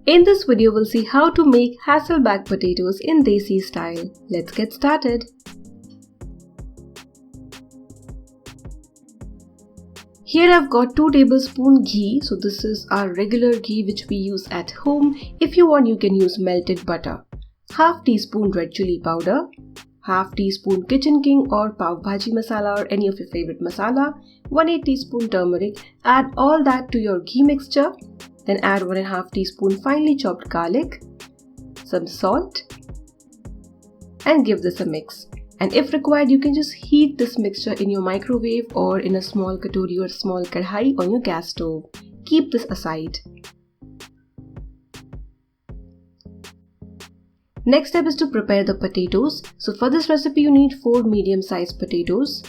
In this video, we'll see how to make Hasselback potatoes in Desi style. Let's get started. Here I've got 2 tablespoons ghee. So this is our regular ghee which we use at home. If you want, you can use melted butter. Half teaspoon red chilli powder. Half teaspoon kitchen king or Bhaji masala or any of your favorite masala. 1/8 teaspoon turmeric. Add all that to your ghee mixture. Then add 1/2 teaspoon finely chopped garlic, some salt, and give this a mix. And if required, you can just heat this mixture in your microwave or in a small katori or small kadhai on your gas stove. Keep this aside. Next step is to prepare the potatoes. So for this recipe, you need 4 medium-sized potatoes.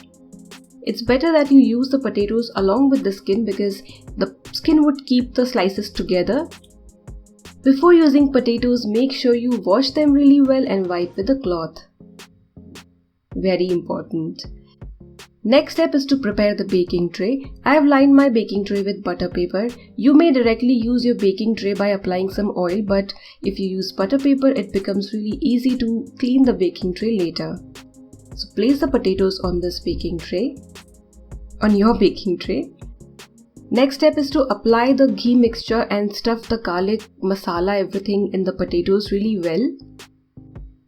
It's better that you use the potatoes along with the skin because the skin would keep the slices together. Before using potatoes, make sure you wash them really well and wipe with a cloth. Very important. Next step is to prepare the baking tray. I have lined my baking tray with butter paper. You may directly use your baking tray by applying some oil, but if you use butter paper, it becomes really easy to clean the baking tray later. So place the potatoes on this baking tray, on your baking tray. Next step is to apply the ghee mixture and stuff the garlic, masala, everything in the potatoes really well.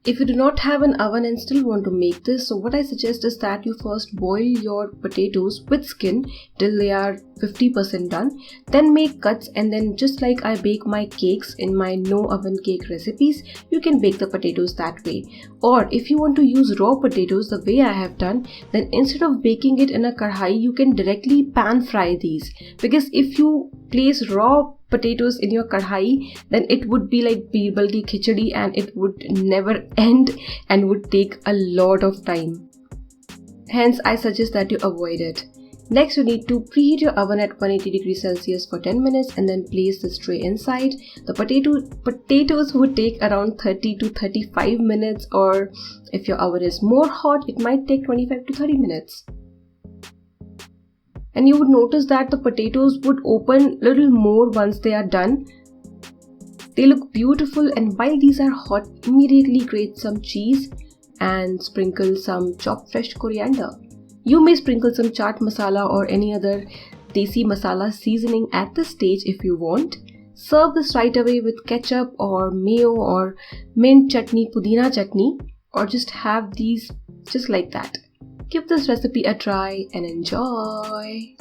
If you do not have an oven and still want to make this, so what I suggest is that you first boil your potatoes with skin till they are 50% done. Then make cuts, and then just like I bake my cakes in my no oven cake recipes, you can bake the potatoes that way. Or if you want to use raw potatoes the way I have done, then instead of baking it in a kadhai, you can directly pan fry these. Because if you place raw potatoes in your kadhai, then it would be like birbal ki khichdi and it would never end and would take a lot of time. Hence, I suggest that you avoid it. Next, you need to preheat your oven at 180 degrees Celsius for 10 minutes and then place this tray inside. The potatoes would take around 30 to 35 minutes, or if your oven is more hot, it might take 25 to 30 minutes. And you would notice that the potatoes would open a little more once they are done. They look beautiful, and while these are hot, immediately grate some cheese and sprinkle some chopped fresh coriander. You may sprinkle some chaat masala or any other Desi masala seasoning at this stage if you want. Serve this right away with ketchup or mayo or mint chutney, pudina chutney, or just have these just like that. Give this recipe a try and enjoy.